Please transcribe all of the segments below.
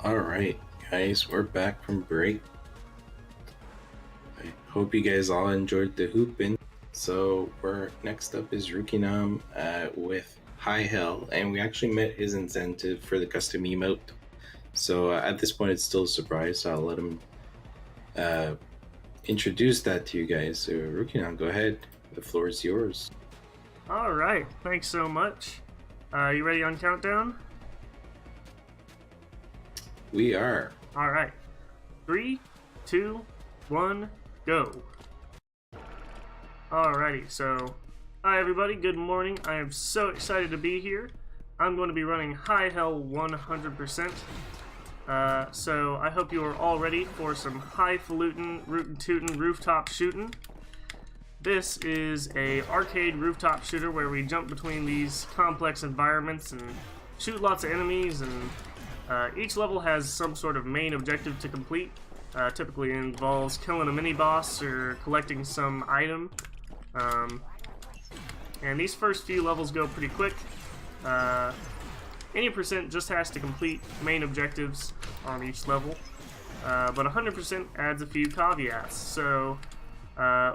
Alright, guys, we're back from break. I hope you guys all enjoyed the hoopin'. So, we're next up is Rukinom with High Hell, and we actually met his incentive for the custom emote. So, at this point, it's still a surprise, so I'll let him introduce that to you guys. So, Rukinom, go ahead. The floor is yours. Alright, thanks so much. You ready on countdown? We are. Alright. 3, 2, 1, go. Alrighty, so hi everybody, good morning. I am so excited to be here. I'm going to be running High Hell 100%. So I hope you are all ready for some highfalutin, rootin' tootin' rooftop shooting. This is a arcade rooftop shooter where we jump between these complex environments and shoot lots of enemies, and each level has some sort of main objective to complete. Typically involves killing a mini-boss or collecting some item. And these first few levels go pretty quick. Any percent just has to complete main objectives on each level. But 100% adds a few caveats. So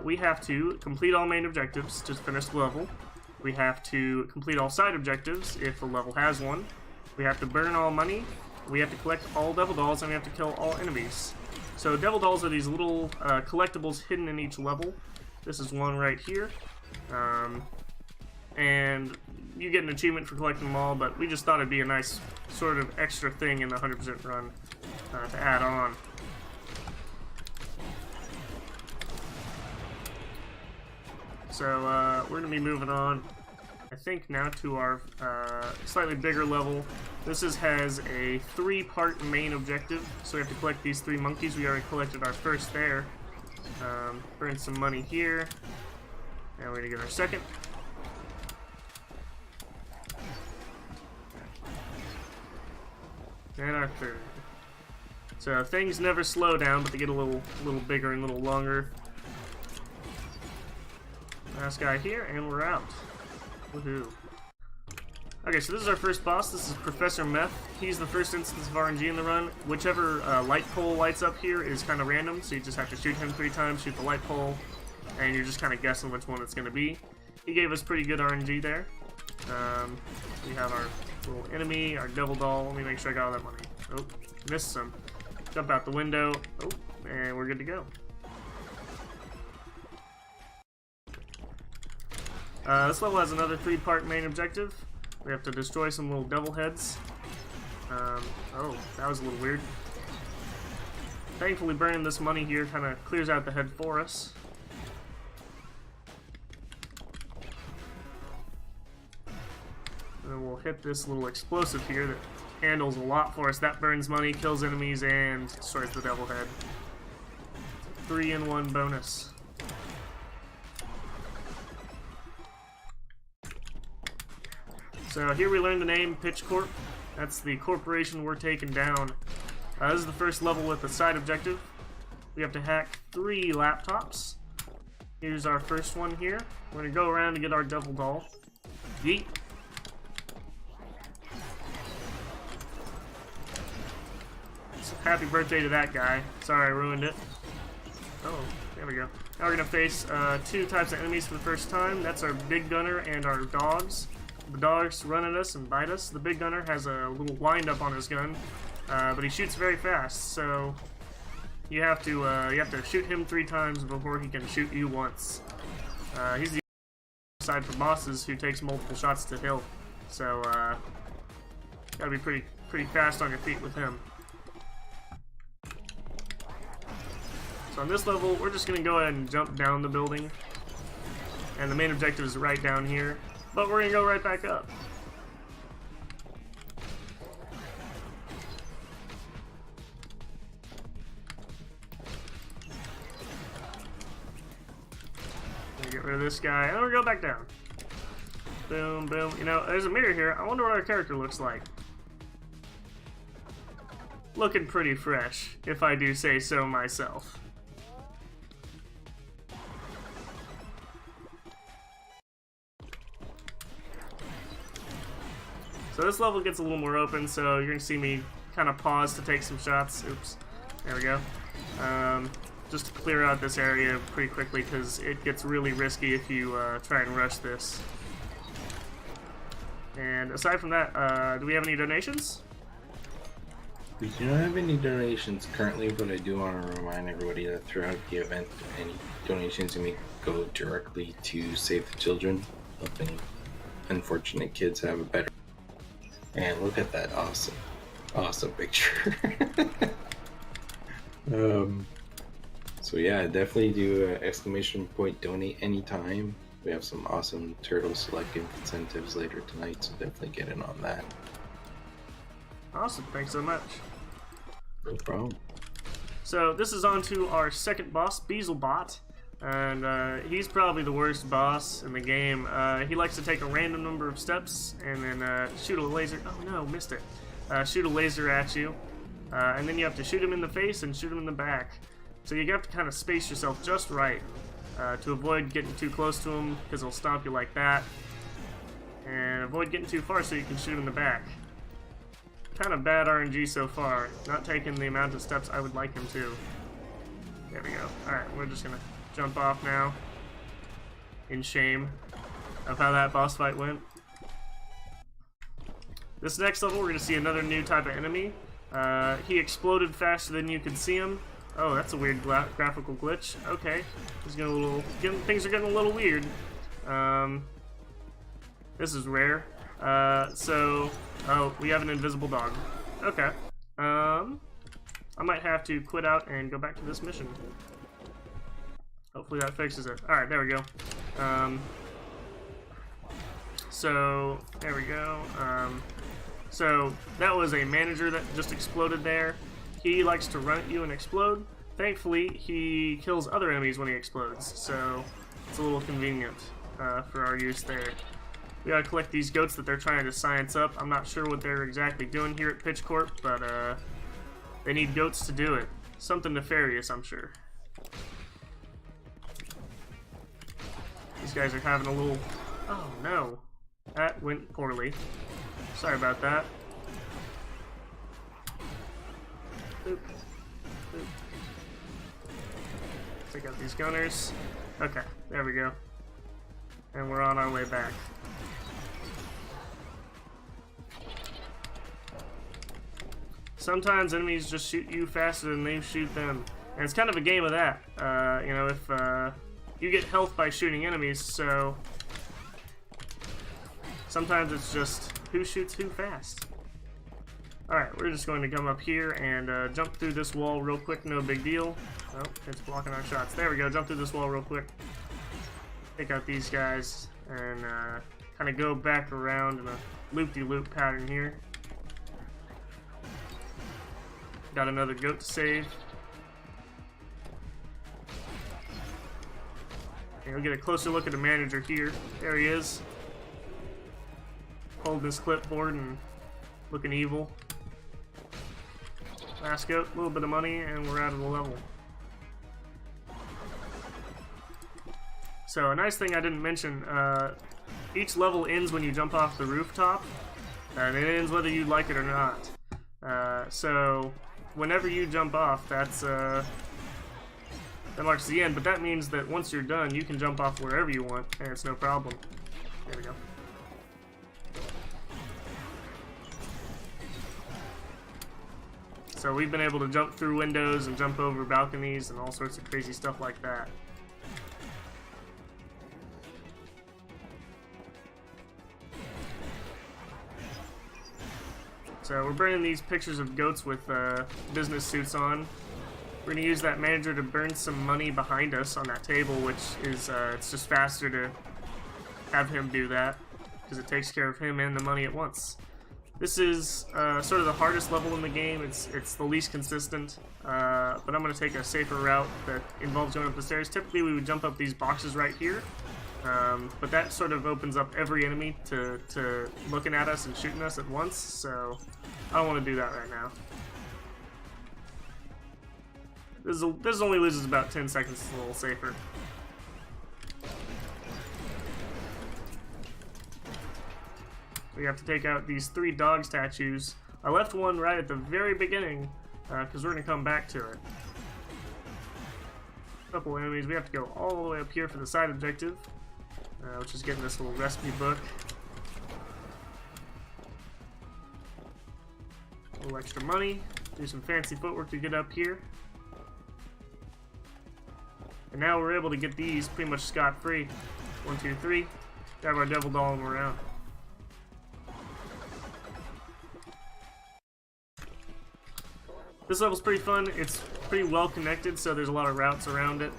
we have to complete all main objectives to finish the level. We have to complete all side objectives if the level has one. We have to burn all money, we have to collect all devil dolls, and we have to kill all enemies. So devil dolls are these little collectibles hidden in each level. This is one right here. And you get an achievement for collecting them all, but we just thought it'd be a nice sort of extra thing in the 100% run to add on. So we're going to be moving on, I think, now to our slightly bigger level. This has a 3-part main objective, so we have to collect these 3 monkeys. We already collected our first there. Burn some money here. Now we're going to get our second. And our third. So things never slow down, but they get a little bigger and a little longer. Last guy here, and we're out. Woohoo. Okay, so this is our first boss. This is Professor Meth. He's the first instance of RNG in the run. Whichever light pole lights up here is kind of random, so you just have to shoot him 3 times, shoot the light pole, and you're just kind of guessing which one it's going to be. He gave us pretty good RNG there. We have our little enemy, our devil doll. Let me make sure I got all that money. Oh, missed some. Jump out the window. Oh, and we're good to go. This level has another 3-part main objective. We have to destroy some little devil heads. Oh, that was a little weird. Thankfully, burning this money here kind of clears out the head for us. And then we'll hit this little explosive here that handles a lot for us. That burns money, kills enemies, and destroys the devil head. 3-in-1 bonus. So here we learn the name Pitch Corp. That's the corporation we're taking down. This is the first level with the side objective. We have to hack 3 laptops. Here's our first one here. We're gonna go around to get our devil doll. Yeet. So happy birthday to that guy. Sorry I ruined it. Oh, there we go. Now we're gonna face 2 types of enemies for the first time. That's our big gunner and our dogs. The dogs run at us and bite us. The big gunner has a little wind-up on his gun, but he shoots very fast, so you have to shoot him 3 times before he can shoot you once. He's the side for bosses who takes multiple shots to kill, so gotta be pretty fast on your feet with him. So on this level, we're just gonna go ahead and jump down the building, and the main objective is right down here. But we're gonna go right back up. Gonna get rid of this guy, and we're gonna go back down. Boom, boom. You know, there's a mirror here. I wonder what our character looks like. Looking pretty fresh, if I do say so myself. So this level gets a little more open, so you're going to see me kind of pause to take some shots. Oops. There we go. Just to clear out this area pretty quickly because it gets really risky if you try and rush this. And aside from that, do we have any donations? We do not have any donations currently, but I do want to remind everybody that throughout the event, any donations you make go directly to Save the Children, helping unfortunate kids have a better. And look at that awesome picture. So yeah, definitely do exclamation point donate anytime. We have some awesome turtle selecting incentives later tonight, so definitely get in on that. Awesome, thanks so much. No problem. So this is on to our second boss, Beelzebot, and he's probably the worst boss in the game. He likes to take a random number of steps and then shoot a laser. Oh no, missed it. Shoot a laser at you, and then you have to shoot him in the face and shoot him in the back. So you have to kind of space yourself just right to avoid getting too close to him because he'll stomp you like that, and avoid getting too far so you can shoot him in the back. Kind of bad RNG so far, not taking the amount of steps I would like him to. There we go. Alright, we're just gonna jump off now in shame of how that boss fight went. This next level we're gonna see another new type of enemy. He exploded faster than you could see him. Oh, that's a weird graphical glitch. Okay, things are getting a little weird. This is rare. Oh, we have an invisible dog. Okay. I might have to quit out and go back to this mission. Hopefully that fixes it. Alright, there we go. So, there we go. So, that was a manager that just exploded there. He likes to run at you and explode. Thankfully, he kills other enemies when he explodes, so it's a little convenient for our use there. We gotta collect these goats that they're trying to science up. I'm not sure what they're exactly doing here at Pitch Corp, but they need goats to do it. Something nefarious, I'm sure. These guys are having a little... Oh no, that went poorly. Sorry about that. Boop. Boop. Take out these gunners. Okay, there we go. And we're on our way back. Sometimes enemies just shoot you faster than they shoot them. And it's kind of a game of that. You know, if you get health by shooting enemies, so sometimes it's just who shoots who fast. Alright, we're just going to come up here and jump through this wall real quick, no big deal. Oh, it's blocking our shots. There we go, jump through this wall real quick. Take out these guys and kind of go back around in a loop-de-loop pattern here. Got another goat to save. And we'll get a closer look at the manager here. There he is. Holding his clipboard and looking evil. Last goat, a little bit of money, and we're out of the level. So a nice thing I didn't mention, each level ends when you jump off the rooftop, and it ends whether you like it or not. So whenever you jump off, that marks the end, but that means that once you're done, you can jump off wherever you want, and it's no problem. There we go. So we've been able to jump through windows and jump over balconies and all sorts of crazy stuff like that. So we're burning these pictures of goats with business suits on. We're going to use that manager to burn some money behind us on that table, which is, it's just faster to have him do that, because it takes care of him and the money at once. This is sort of the hardest level in the game. It's the least consistent, but I'm going to take a safer route that involves going up the stairs. Typically we would jump up these boxes right here, but that sort of opens up every enemy to looking at us and shooting us at once, so I don't want to do that right now. This only loses about 10 seconds, it's a little safer. We have to take out these 3 dog statues. I left one right at the very beginning, because we're going to come back to it. Couple enemies. We have to go all the way up here for the side objective, which is getting this little recipe book. A little extra money. Do some fancy footwork to get up here. And now we're able to get these pretty much scot-free. 1, 2, 3. Grab our devil doll and we're out. This level's pretty fun. It's pretty well connected, so there's a lot of routes around it.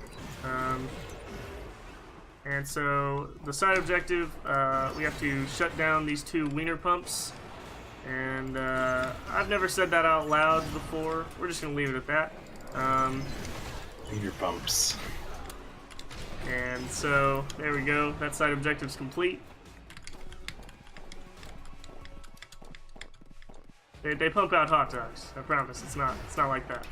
And so the side objective, we have to shut down these 2 wiener pumps. And I've never said that out loud before. We're just gonna leave it at that. Wiener pumps. And so there we go. That side objective's complete. They pump out hot dogs. I promise. It's not like that.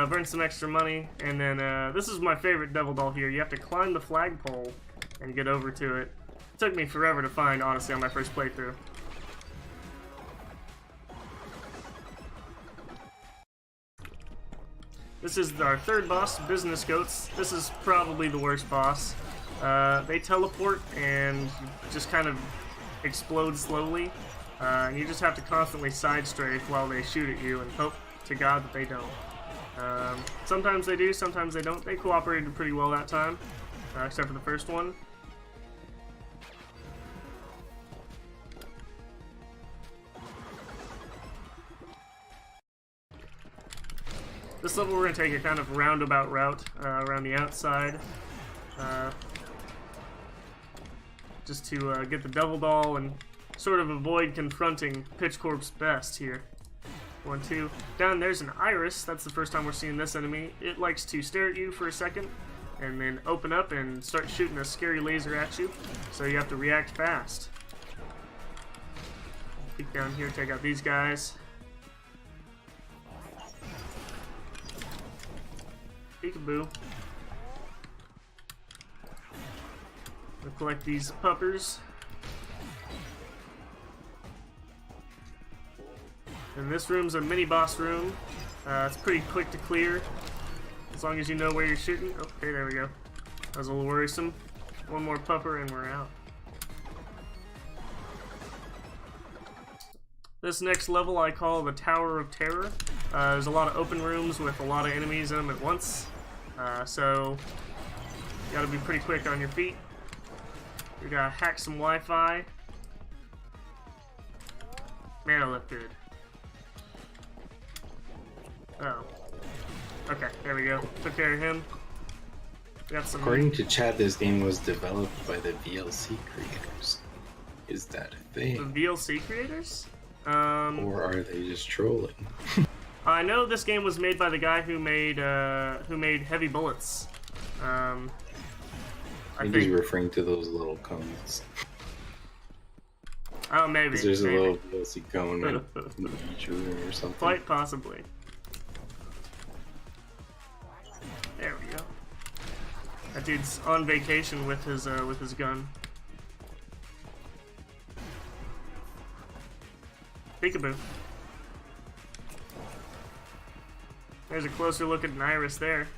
Burn some extra money, and then this is my favorite devil doll here. You have to climb the flagpole and get over to it. It took me forever to find, honestly, on my first playthrough. This is our 3rd boss, Business Goats. This is probably the worst boss. They teleport and just kind of explode slowly. And you just have to constantly side strafe while they shoot at you and hope to God that they don't. Sometimes they do, sometimes they don't. They cooperated pretty well that time, except for the first one. This level we're going to take a kind of roundabout route around the outside. Just to get the devil doll and sort of avoid confronting Pitchcorp's best here. 1, 2. Down there's an iris. That's the first time we're seeing this enemy. It likes to stare at you for a second and then open up and start shooting a scary laser at you. So you have to react fast. Peek down here, take out these guys. Peekaboo. We'll collect these puppers. And this room's a mini-boss room. It's pretty quick to clear, as long as you know where you're shooting. Okay, there we go. That was a little worrisome. One more pupper and we're out. This next level I call the Tower of Terror. There's a lot of open rooms with a lot of enemies in them at once. So, you gotta be pretty quick on your feet. We gotta hack some Wi-Fi. Man, I look good. Oh. Okay, there we go. Took care of him. Got some. According to chat, this game was developed by the VLC creators. Is that a thing? The VLC creators? Or are they just trolling? I know this game was made by the guy who made Heavy Bullets. I think he's referring to those little cones. Oh, maybe. There's a little VLC cone in each room or something. Quite possibly. There we go. That dude's on vacation with his gun. Peekaboo. There's a closer look at an iris there.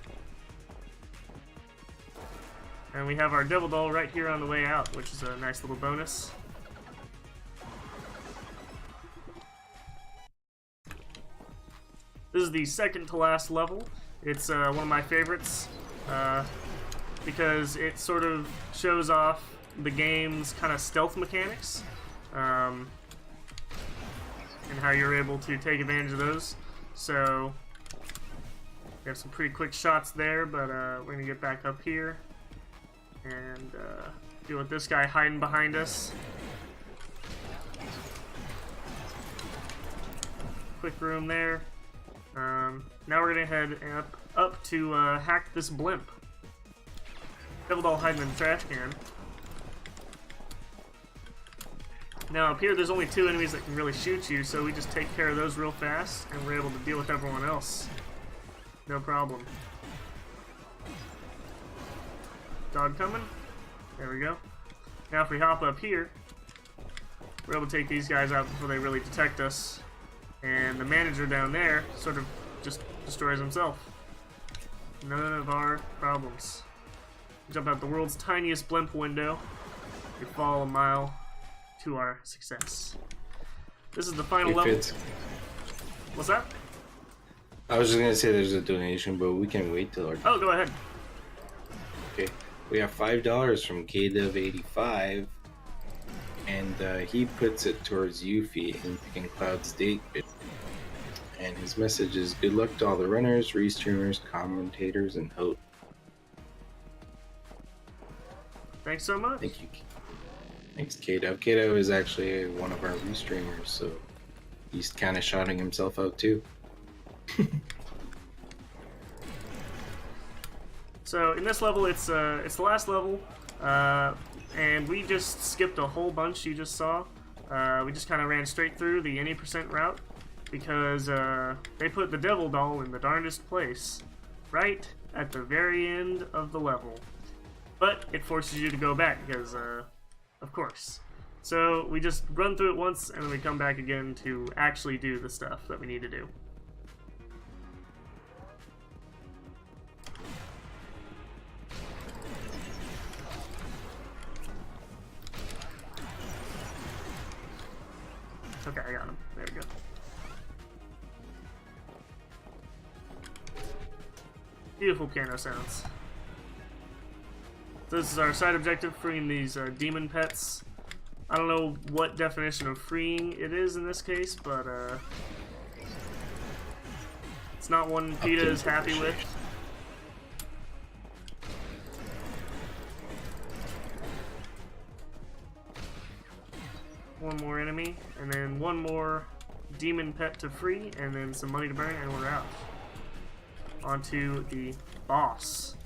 And we have our devil doll right here on the way out, which is a nice little bonus. This is the second to last level. It's one of my favorites because it sort of shows off the game's kind of stealth mechanics and how you're able to take advantage of those. So we have some pretty quick shots there, but we're gonna get back up here and deal with this guy hiding behind us. Quick room there. Now we're gonna head up to hack this blimp. Devil doll hiding in the trash can. Now up here there's only 2 enemies that can really shoot you, so we just take care of those real fast and we're able to deal with everyone else. No problem. Dog coming. There we go. Now if we hop up here, we're able to take these guys out before they really detect us. And the manager down there sort of just destroys himself. None of our problems. Jump out the world's tiniest blimp window. We fall a mile to our success. This is the final level. What's that? I was just gonna say there's a donation, but we can wait till our... Oh, go ahead. Okay, we have $5 from KDov85, and he puts it towards Yuffie in Cloud's date. And his message is, good luck to all the runners, restreamers, commentators, and hosts. Thanks so much. Thank you. Thanks, Kdov. Kdov is actually one of our restreamers, so he's kind of shouting himself out too. So in this level, it's the last level, and we just skipped a whole bunch you just saw. We just kind of ran straight through the any % route because they put the devil doll in the darndest place, right at the very end of the level. But it forces you to go back because, of course. So we just run through it once and then we come back again to actually do the stuff that we need to do. Okay, I got him. There we go. Beautiful piano sounds. So this is our side objective, freeing these demon pets. I don't know what definition of freeing it is in this case, but it's not one PETA is happy with. One more enemy, and then one more demon pet to free, and then some money to burn, and we're out. Onto the boss.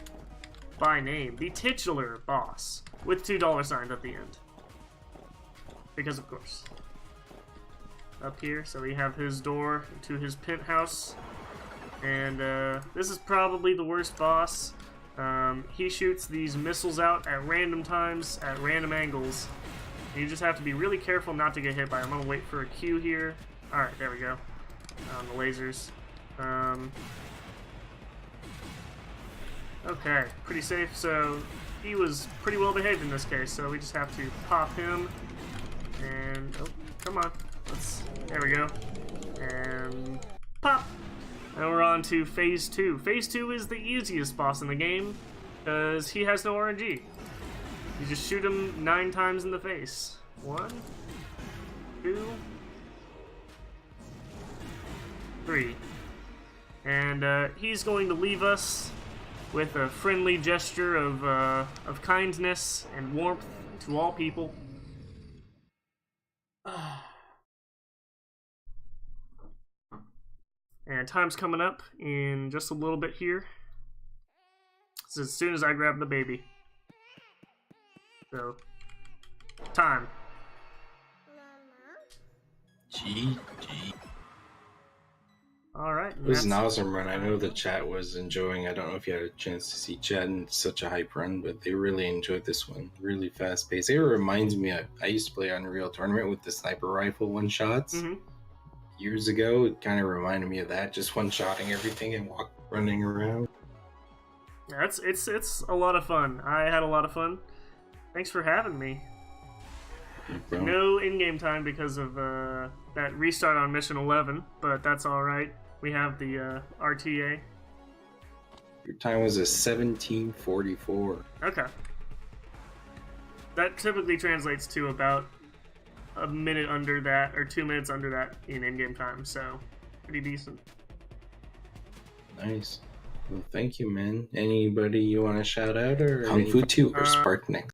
By name, the titular boss, with $2 signs at the end. Because of course. Up here, so we have his door to his penthouse. And this is probably the worst boss. He shoots these missiles out at random times, at random angles. And you just have to be really careful not to get hit by him. I'm gonna wait for a cue here. Alright, there we go. The lasers. Okay, pretty safe. So he was pretty well behaved in this case, so we just have to pop him. And, oh, come on. There we go. And pop! And we're on to Phase 2. Phase 2 is the easiest boss in the game, because he has no RNG. You just shoot him 9 times in the face. 1, 2, 3. And he's going to leave us with a friendly gesture of kindness and warmth to all people. And time's coming up in just a little bit here. This is as soon as I grab the baby. So, time. GG. Alright. It was an awesome run. I know the chat was enjoying. I don't know if you had a chance to see chat in such a hype run, but they really enjoyed this one. Really fast paced. It reminds me of, I used to play Unreal Tournament with the sniper rifle one shots. Years ago, it kind of reminded me of that. Just one shotting everything and running around. Yeah, it's a lot of fun. I had a lot of fun. Thanks for having me. No in-game time because of that restart on Mission 11, but that's alright. We have the RTA. Your time was a 17:44. Okay. That typically translates to about a minute under that, or 2 minutes under that in in-game time, so pretty decent. Nice. Well, thank you, man. Anybody you want to shout out, or Kung Fu 2 or Spark next?